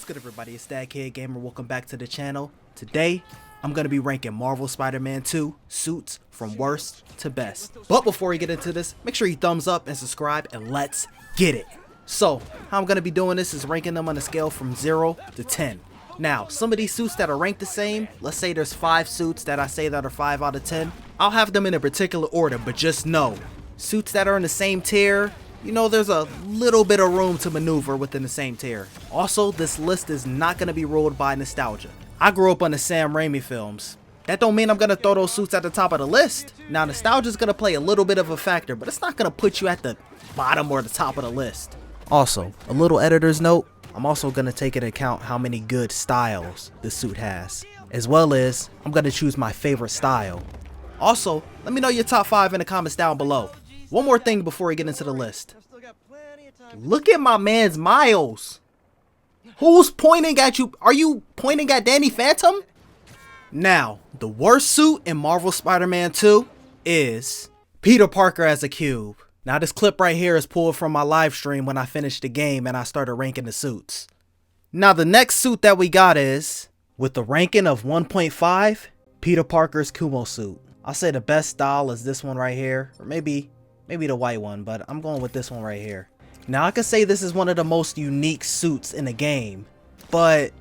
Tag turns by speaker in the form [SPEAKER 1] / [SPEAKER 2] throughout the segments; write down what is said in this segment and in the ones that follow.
[SPEAKER 1] What's good, everybody? It's ThatKiddGamer. Welcome back to the channel. Today, I'm going to be ranking Marvel Spider-Man 2 suits from worst to best. But before we get into this, make sure you thumbs up and subscribe, and let's get it. So, how I'm going to be doing this is ranking them on a scale from 0 to 10. Now, some of these suits that are ranked the same, let's say there's 5 suits that I say that are 5 out of 10. I'll have them in a particular order, but just know, suits that are in the same tier, you know, there's a little bit of room to maneuver within the same tier. Also, this list is not going to be ruled by nostalgia. I grew up on the Sam Raimi films. That don't mean I'm going to throw those suits at the top of the list. Now, nostalgia is going to play a little bit of a factor, but it's not going to put you at the bottom or the top of the list. Also, a little editor's note, I'm also going to take into account how many good styles the suit has, as well as I'm going to choose my favorite style. Also, let me know your top 5 in the comments down below. One more thing before we get into the list. Look at my man's Miles. Who's pointing at you? Are you pointing at Danny Phantom? Now, the worst suit in Marvel Spider-Man 2 is Peter Parker as a cube. Now, this clip right here is pulled from my live stream when I finished the game and I started ranking the suits. Now, the next suit that we got is, with the ranking of 1.5, Peter Parker's Kumo suit. I'll say the best style is this one right here, or maybe the white one, but I'm going with this one right here. Now, I could say this is one of the most unique suits in the game, but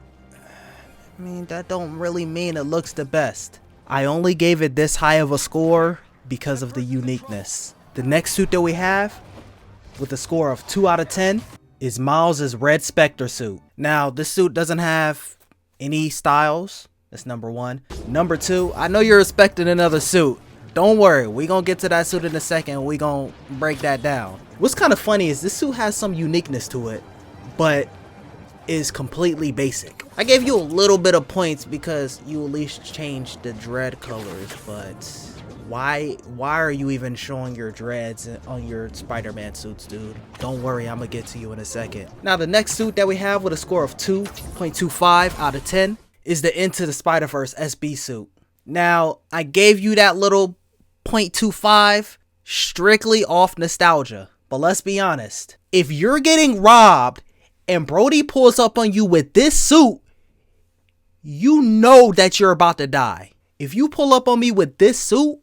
[SPEAKER 1] I mean, that don't really mean it looks the best. I only gave it this high of a score because of the uniqueness. The next suit that we have, with a score of 2 out of 10, is Miles' Red Spectre suit. Now, this suit doesn't have any styles. That's number 1. Number 2, I know you're expecting another suit. Don't worry, we gonna get to that suit in a second. We gonna break that down. What's kind of funny is this suit has some uniqueness to it, but is completely basic. I gave you a little bit of points because you at least changed the dread colors, but why are you even showing your dreads on your Spider-Man suits, dude? Don't worry, I'm gonna get to you in a second. Now, the next suit that we have with a score of 2.25 out of 10 is the Into the Spider-Verse SB suit. Now, I gave you that little 0.25 strictly off nostalgia. But let's be honest. If you're getting robbed and Brody pulls up on you with this suit, you know that you're about to die. If you pull up on me with this suit,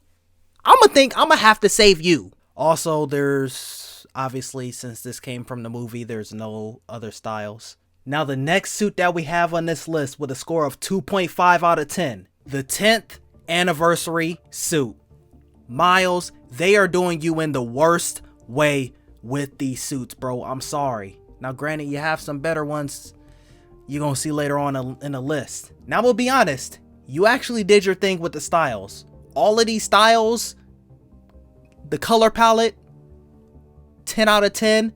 [SPEAKER 1] I'm gonna have to save you. Also, there's obviously, since this came from the movie, there's no other styles. Now, the next suit that we have on this list with a score of 2.5 out of 10, the 10th anniversary suit. Miles, they are doing you in the worst way with these suits, bro. I'm sorry. Now, granted, you have some better ones you're gonna see later on in the list. Now, we'll be honest, you actually did your thing with the styles. All of these styles, the color palette, 10 out of 10.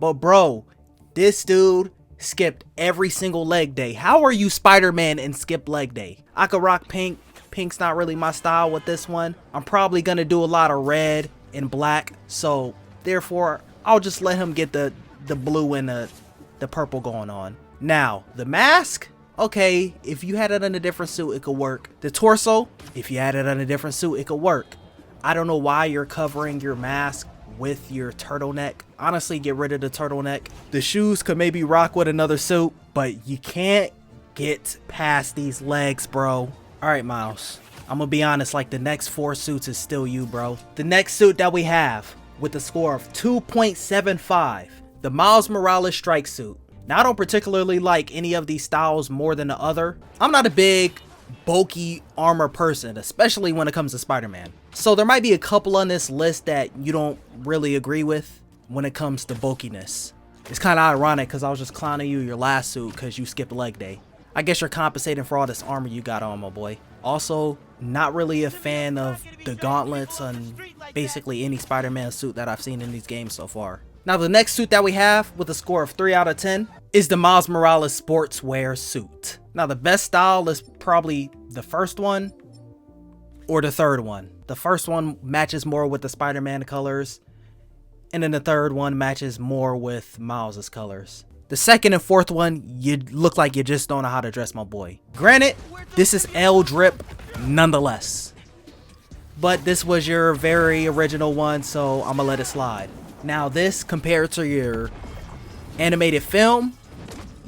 [SPEAKER 1] But bro, this dude skipped every single leg day. How are you Spider-Man and skip leg day? I could rock pink. Pink's not really my style with this one. I'm probably gonna do a lot of red and black, so therefore I'll just let him get the blue and the purple going on. Now, the mask, okay, if you had it on a different suit, it could work. The torso, if you had it on a different suit, it could work. I don't know why you're covering your mask with your turtleneck. Honestly, get rid of the turtleneck. The shoes could maybe rock with another suit, but you can't get past these legs, bro. Alright, Miles, I'm gonna be honest, like, the next 4 suits is still you, bro. The next suit that we have with a score of 2.75, the Miles Morales strike suit. Now, I don't particularly like any of these styles more than the other. I'm not a big bulky armor person, especially when it comes to Spider-Man. So there might be a couple on this list that you don't really agree with when it comes to bulkiness. It's kind of ironic because I was just clowning you your last suit because you skipped leg day. I guess you're compensating for all this armor you got on, my boy. Also, not really a fan of the gauntlets on basically any Spider-Man suit that I've seen in these games so far. Now, the next suit that we have with a score of 3 out of 10 is the Miles Morales sportswear suit. Now, the best style is probably the first one or the third one. The first one matches more with the Spider-Man colors, and then the third one matches more with Miles's colors. The second and fourth one, you look like you just don't know how to dress, my boy. Granted, this is L drip nonetheless. But this was your very original one, so I'm gonna let it slide. Now, this compared to your animated film,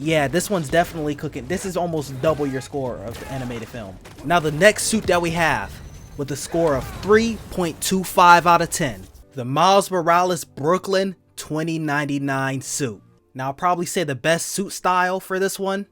[SPEAKER 1] Yeah, this one's definitely cooking. This is almost double your score of the animated film. Now the next suit that we have with a score of 3.25 out of 10. The Miles Morales Brooklyn 2099 suit. Now I'll probably say the best suit style for this one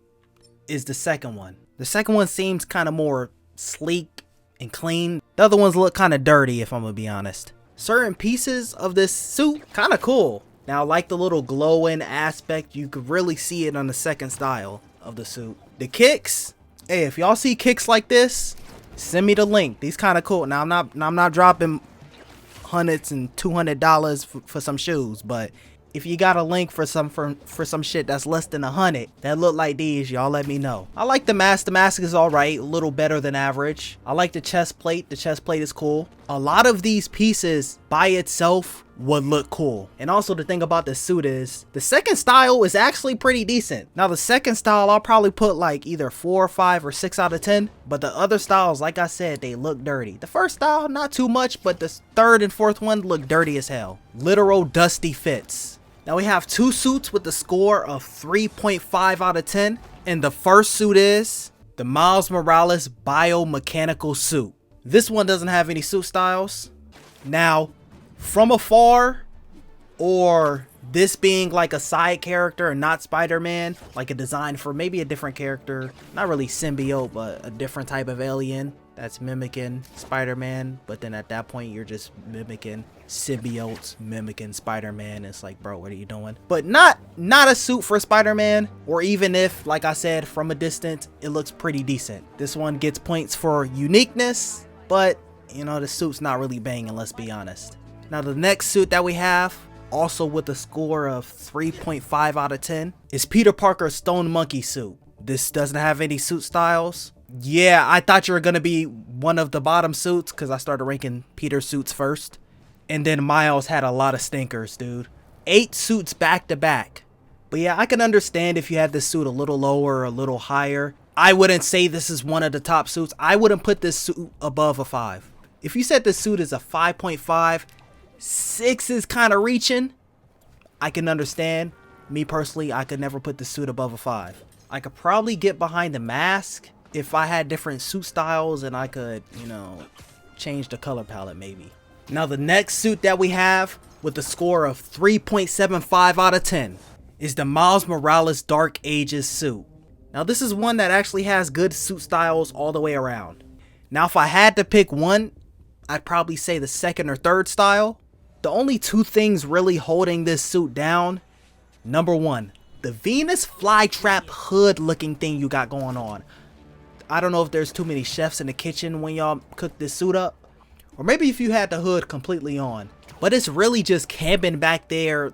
[SPEAKER 1] is the second one. The second one seems kind of more sleek and clean. The other ones look kind of dirty, if I'm gonna be honest. Certain pieces of this suit kind of cool. Now, like the little glowing aspect, you could really see it on the second style of the suit. The kicks, hey, if y'all see kicks like this, send me the link. These kind of cool. Now I'm not dropping hundreds and $200 for some shoes, but if you got a link for some shit that's less than 100 that look like these, y'all let me know. I like the mask. The mask is all right, a little better than average. I like the chest plate. The chest plate is cool. A lot of these pieces by itself would look cool. And also the thing about the suit is the second style is actually pretty decent. Now the second style I'll probably put like either 4 or 5 or 6 out of 10, but the other styles, like I said, they look dirty. The first style not too much, but the third and fourth one look dirty as hell. Literal dusty fits. Now we have two suits with the score of 3.5 out of 10, and the first suit is the Miles Morales biomechanical suit. This one doesn't have any suit styles. Now, from afar, or this being like a side character and not Spider-Man, like a design for maybe a different character, not really symbiote, but a different type of alien that's mimicking Spider-Man, but then at that point you're just mimicking symbiotes, mimicking Spider-Man. It's like, bro, what are you doing? But not a suit for Spider-Man, or even if, like I said, from a distance, it looks pretty decent. This one gets points for uniqueness, but you know, the suit's not really banging, let's be honest. Now the next suit that we have, also with a score of 3.5 out of 10, is Peter Parker's Stone Monkey suit. This doesn't have any suit styles. Yeah, I thought you were gonna be one of the bottom suits because I started ranking Peter suits first. And then Miles had a lot of stinkers, dude. 8 suits back to back. But yeah, I can understand if you had this suit a little lower or a little higher. I wouldn't say this is one of the top suits. I wouldn't put this suit above a 5. If you said this suit is a 5.5, 6 is kind of reaching. I can understand. Me personally, I could never put the suit above a 5. I could probably get behind the mask if I had different suit styles and I could, you know, change the color palette maybe. Now the next suit that we have with a score of 3.75 out of 10 is the Miles Morales Dark Ages suit. Now this is one that actually has good suit styles all the way around. Now if I had to pick one, I'd probably say the second or third style. The only two things really holding this suit down, number one, the Venus flytrap hood looking thing you got going on. I don't know if there's too many chefs in the kitchen when y'all cook this suit up, or maybe if you had the hood completely on, but it's really just camping back there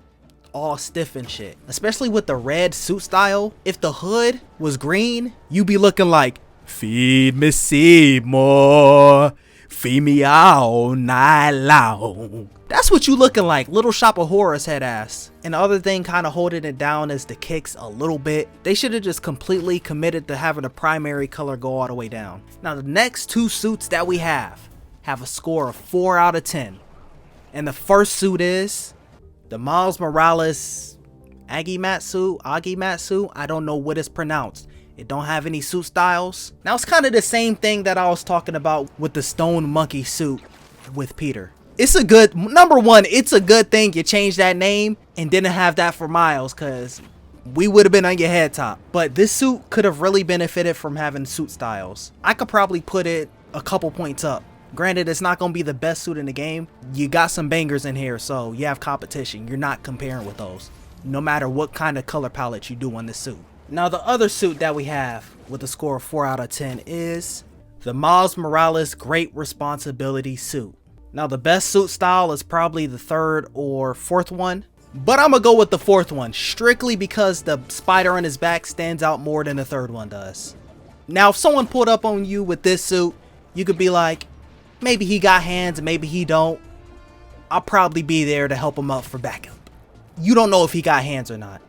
[SPEAKER 1] all stiff and shit. Especially with the red suit style. If the hood was green, you'd be looking like, feed me Seymour, feed me all night long. That's what you looking like, Little Shop of Horrors head ass. And the other thing kind of holding it down is the kicks a little bit. They should have just completely committed to having the primary color go all the way down. Now the next two suits that we have a score of 4 out of 10. And the first suit is the Miles Morales Aggie suit. I don't know what it's pronounced. It don't have any suit styles. Now it's kind of the same thing that I was talking about with the Stone Monkey suit with Peter. It's a good, number one, it's a good thing you changed that name and didn't have that for Miles, because we would have been on your head top. But this suit could have really benefited from having suit styles. I could probably put it a couple points up. Granted, it's not going to be the best suit in the game. You got some bangers in here, so you have competition. You're not comparing with those, no matter what kind of color palette you do on this suit. Now the other suit that we have with a score of 4 out of 10 is the Miles Morales Great Responsibility suit. Now the best suit style is probably the third or fourth one, but I'm gonna go with the fourth one strictly because the spider on his back stands out more than the third one does. Now if someone pulled up on you with this suit, you could be like, maybe he got hands, maybe he don't. I'll probably be there to help him up for backup. You don't know if he got hands or not.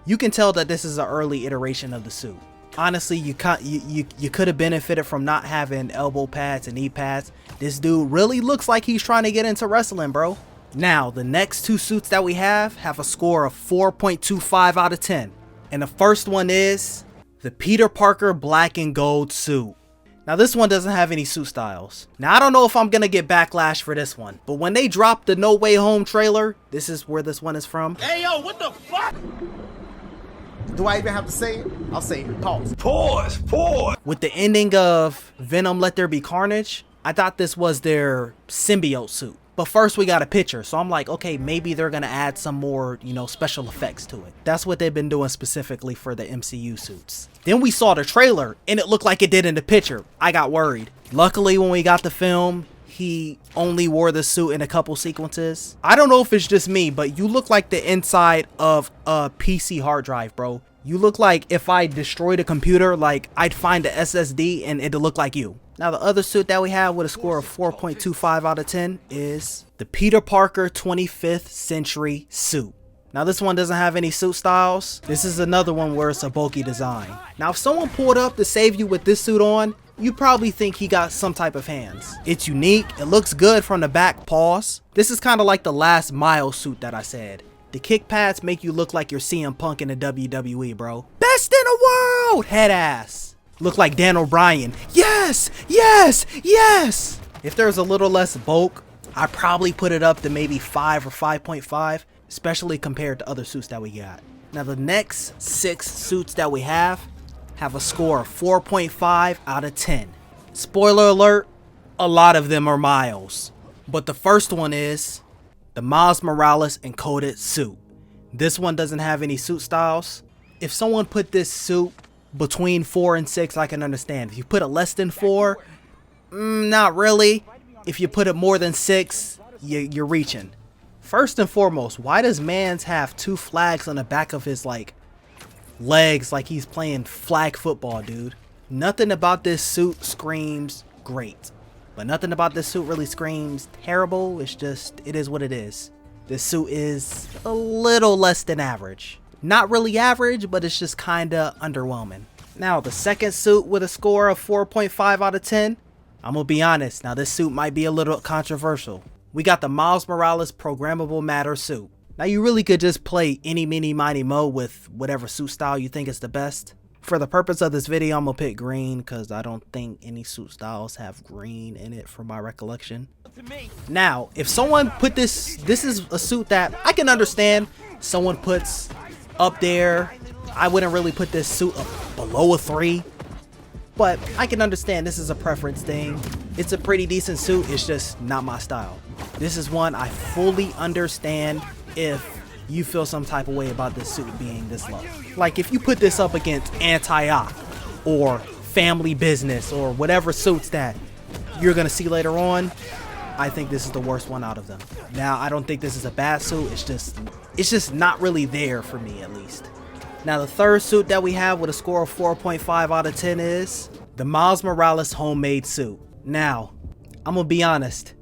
[SPEAKER 1] You can tell that this is an early iteration of the suit. Honestly, you could have benefited from not having elbow pads and knee pads. This dude really looks like he's trying to get into wrestling, bro. Now, the next two suits that we have a score of 4.25 out of 10. And the first one is the Peter Parker black and gold suit. Now this one doesn't have any suit styles. Now I don't know if I'm gonna get backlash for this one, but when they dropped the No Way Home trailer, this is where this one is from.
[SPEAKER 2] Hey yo, what the fuck?
[SPEAKER 3] Do I even have to say it? I'll say it. Pause.
[SPEAKER 2] Pause.
[SPEAKER 1] With the ending of Venom Let There Be Carnage, I thought this was their symbiote suit. But first we got a picture, so I'm like, okay, maybe they're gonna add some more, you know, special effects to it. That's what they've been doing specifically for the MCU suits. Then we saw the trailer, and it looked like it did in the picture. I got worried. Luckily, when we got the film, he only wore the suit in a couple sequences. I don't know if it's just me, but you look like the inside of a PC hard drive, bro. You look like if I destroyed a computer, like I'd find the SSD and it'd look like you. Now the other suit that we have with a score of 4.25 out of 10 is the Peter Parker 25th Century suit. Now this one doesn't have any suit styles. This is another one where it's a bulky design. Now if someone pulled up to save you with this suit on, you probably think he got some type of hands. It's unique, it looks good from the back. Pause. This is kind of like the last Miles suit that I said. The kick pads make you look like you're CM Punk in the WWE, bro. Best in the world! Head ass. Look like Dan O'Brien. Yes! Yes! Yes! If there's a little less bulk, I'd probably put it up to maybe 5 or 5.5, especially compared to other suits that we got. Now the next 6 suits that we have a score of 4.5 out of 10. Spoiler alert, a lot of them are Miles. But the first one is the Miles Morales encoded suit. This one doesn't have any suit styles. If someone put this suit between 4 and 6, I can understand. If you put it less than 4, not really. If you put it more than 6, you're reaching. First and foremost, why does Mans have 2 flags on the back of his legs like he's playing flag football, dude? Nothing about this suit screams great. But nothing about this suit really screams terrible. It's just, it is what it is. This suit is a little less than average. Not really average, but it's just kinda underwhelming. Now, the second suit with a score of 4.5 out of 10, I'm gonna be honest, now this suit might be a little controversial. We got the Miles Morales Programmable Matter suit. Now you really could just play any, mini, miny, mo with whatever suit style you think is the best. For the purpose of this video, I'm gonna pick green because I don't think any suit styles have green in it from my recollection. Now, if someone put this is a suit that I can understand someone puts up there. I wouldn't really put this suit up below a 3, but I can understand this is a preference thing. It's a pretty decent suit, it's just not my style. This is one I fully understand if you feel some type of way about this suit being this low. Like if you put this up against Anti-Op or Family Business or whatever suits that you're gonna see later on, I think this is the worst one out of them. Now, I don't think this is a bad suit, it's just not really there for me, at least. Now the third suit that we have with a score of 4.5 out of 10 is the Miles Morales homemade suit. Now, I'm gonna be honest,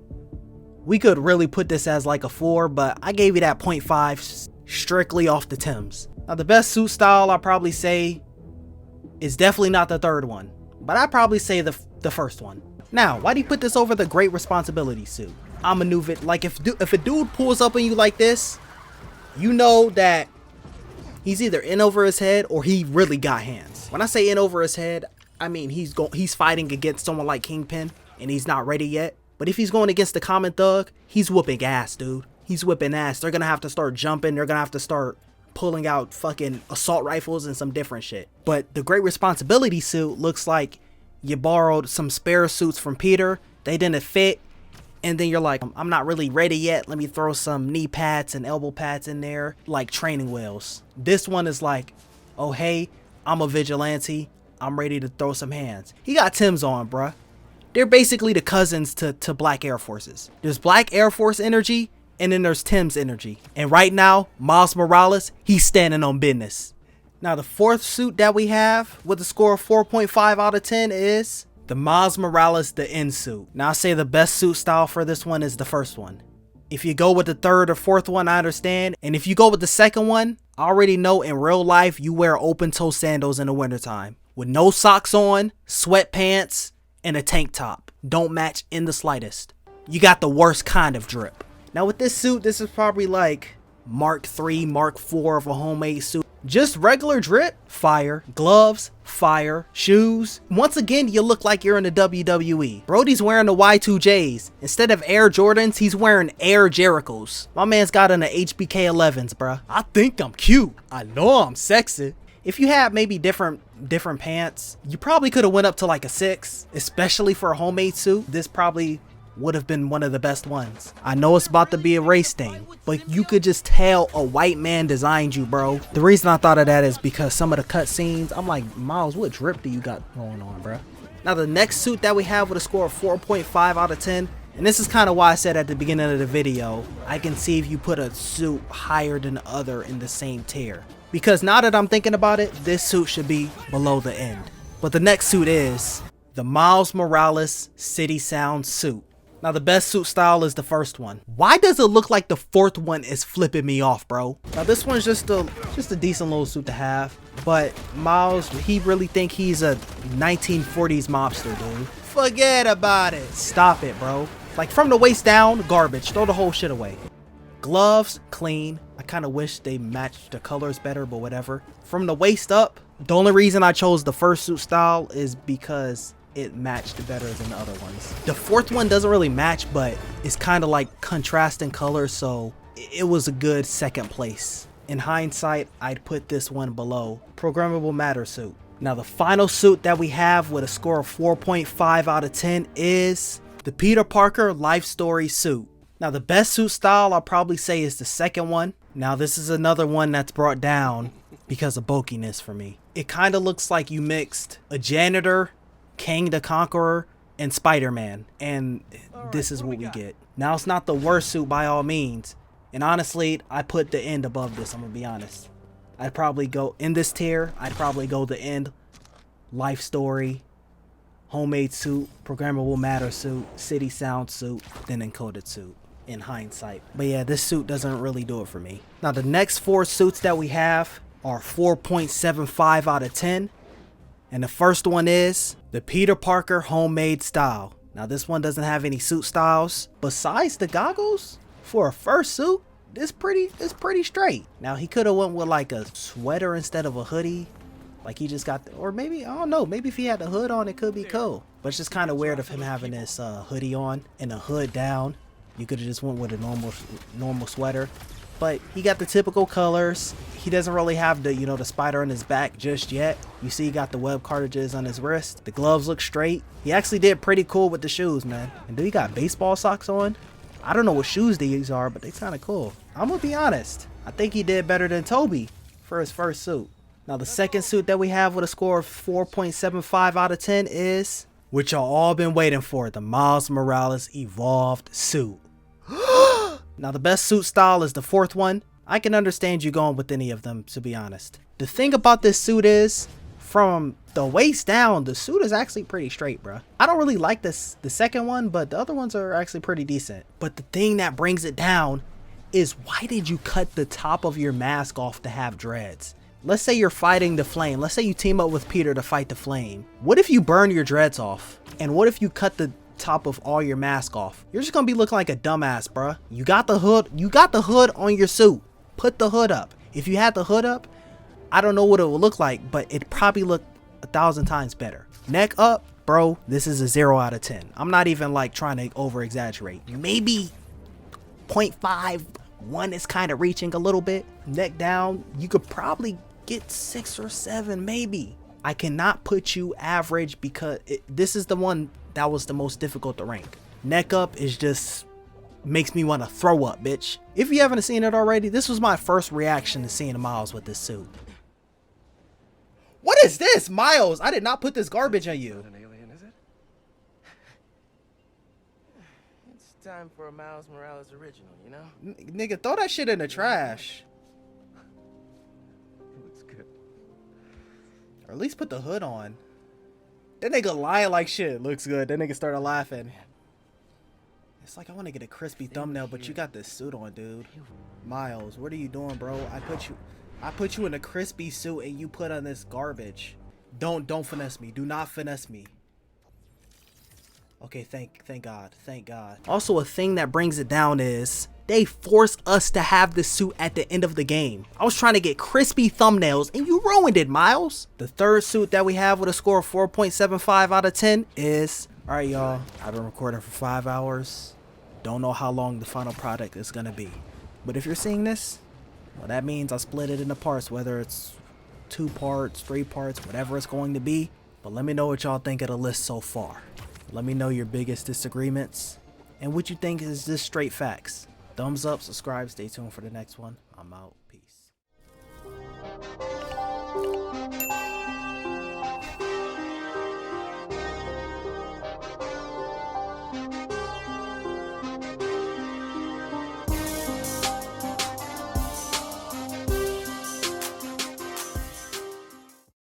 [SPEAKER 1] we could really put this as like a 4, but I gave you that 0.5 strictly off the Tims. Now the best suit style I'll probably say is definitely not the third one, but I'd probably say the first one. Now, why do you put this over the Great Responsibility suit? I'm a new like if a dude pulls up on you like this, you know that he's either in over his head or he really got hands. When I say in over his head, I mean he's fighting against someone like Kingpin and he's not ready yet. But if he's going against the common thug, he's whooping ass, dude. He's whipping ass. They're gonna have to start jumping. They're gonna have to start pulling out fucking assault rifles and some different shit. But the Great Responsibility suit looks like you borrowed some spare suits from Peter. They didn't fit. And then you're like, I'm not really ready yet. Let me throw some knee pads and elbow pads in there, like training wheels. This one is like, oh hey, I'm a vigilante. I'm ready to throw some hands. He got Tim's on, bruh. They're basically the cousins to Black Air Forces. There's Black Air Force energy, and then there's Tim's energy. And right now, Miles Morales, he's standing on business. Now the fourth suit that we have with a score of 4.5 out of 10 is the Miles Morales the End suit. Now I say the best suit style for this one is the first one. If you go with the third or fourth one, I understand. And if you go with the second one, I already know in real life you wear open toe sandals in the wintertime with no socks on, sweatpants, and a tank top. Don't match in the slightest. You got the worst kind of drip. Now with this suit, this is probably like Mark 3, Mark 4 of a homemade suit. Just regular drip, fire. Gloves, fire. Shoes. Once again, you look like you're in the WWE. Brody's wearing the Y2Js. Instead of Air Jordans, he's wearing Air Jerichos. My man's got in the HBK 11s, bruh. I think I'm cute. I know I'm sexy. If you had maybe different pants, you probably could have went up to like a 6, especially for a homemade suit. This probably would have been one of the best ones. I know it's about to be a race thing, but you could just tell a white man designed you, bro. The reason I thought of that is because some of the cut scenes, I'm like, Miles, what drip do you got going on, bro? Now the next suit that we have with a score of 4.5 out of 10, and this is kind of why I said at the beginning of the video, I can see if you put a suit higher than the other in the same tier. Because now that I'm thinking about it, this suit should be below the end. But the next suit is the Miles Morales City Sound suit. Now the best suit style is the first one. Why does it look like the fourth one is flipping me off, bro? Now this one's just a decent little suit to have. But Miles, he really think he's a 1940s mobster, dude. Forget about it. Stop it, bro. Like from the waist down, garbage. Throw the whole shit away. Gloves, clean. I kind of wish they matched the colors better, but whatever. From the waist up, the only reason I chose the first suit style is because it matched better than the other ones. The fourth one doesn't really match, but it's kind of like contrasting colors, so it was a good second place. In hindsight, I'd put this one below Programmable Matter suit. Now the final suit that we have with a score of 4.5 out of 10 is the Peter Parker Life Story suit. Now the best suit style I'll probably say is the second one. Now this is another one that's brought down because of bulkiness for me. It kind of looks like you mixed a janitor, Kang the Conqueror, and Spider-Man, and this is what we get. Now it's not the worst suit by all means, and honestly I put the end above this. I'm gonna be honest. I'd probably go in this tier. I'd probably go the end, Life Story, Homemade suit, Programmable Matter suit, City Sound suit, then Encoded suit in hindsight. But yeah, this suit doesn't really do it for me. Now the next 4 suits that we have are 4.75 out of 10. And the first one is the Peter Parker Homemade style. Now this one doesn't have any suit styles besides the goggles. For a first suit, it's pretty straight. Now he could have went with like a sweater instead of a hoodie. Like he just got, or maybe, I don't know, maybe if he had the hood on, it could be cool. But it's just kind of weird of him having this hoodie on and a hood down. You could have just went with a normal sweater. But he got the typical colors. He doesn't really have the, the spider on his back just yet. You see he got the web cartridges on his wrist. The gloves look straight. He actually did pretty cool with the shoes, man. And dude, he got baseball socks on. I don't know what shoes these are, but they kind of cool. I'm gonna be honest. I think he did better than Toby for his first suit. Now the second suit that we have with a score of 4.75 out of 10 is, which y'all all been waiting for, the Miles Morales Evolved suit. Now the best suit style is the fourth one. I can understand you going with any of them, to be honest. The thing about this suit is, from the waist down, the suit is actually pretty straight, bruh. I don't really like the second one, but the other ones are actually pretty decent. But the thing that brings it down is, why did you cut the top of your mask off to have dreads? Let's say you're fighting the Flame. Let's say you team up with Peter to fight the Flame. What if you burn your dreads off? And what if you cut the top of all your mask off? You're just gonna be looking like a dumbass, bruh. You got the hood on your suit. Put the hood up. If you had the hood up, I don't know what it would look like, but it'd probably look 1,000 times better. Neck up, bro, this is a 0 out of 10. I'm not even like trying to over exaggerate. Maybe 0.5, 1 is kind of reaching a little bit. Neck down, you could probably get 6 or 7, maybe. I cannot put you average because this is the one that was the most difficult to rank. Neck up is just makes me want to throw up, bitch. If you haven't seen it already, this was my first reaction to seeing Miles with this suit. What is this, Miles? I did not put this garbage on you.
[SPEAKER 2] Not an alien, is it?
[SPEAKER 4] It's time for a Miles Morales original, you know?
[SPEAKER 1] Nigga, throw that shit in the trash.
[SPEAKER 2] It looks good.
[SPEAKER 1] Or at least put the hood on. That nigga lying like shit. Looks good. That nigga started laughing. It's like I want to get a crispy thumbnail, but you got this suit on, dude. Miles, what are you doing, bro? I put you in a crispy suit and you put on this garbage. Don't finesse me. Do not finesse me. Okay, thank God, thank God. Also, a thing that brings it down is they forced us to have this suit at the end of the game. I was trying to get crispy thumbnails and you ruined it, Miles. The third suit that we have with a score of 4.75 out of 10 is, all right, y'all, I've been recording for 5 hours. Don't know how long the final product is gonna be. But if you're seeing this, well, that means I split it into parts, whether it's 2 parts, 3 parts, whatever it's going to be. But let me know what y'all think of the list so far. Let me know your biggest disagreements and what you think is just straight facts. Thumbs up, subscribe, stay tuned for the next one. I'm out. Peace.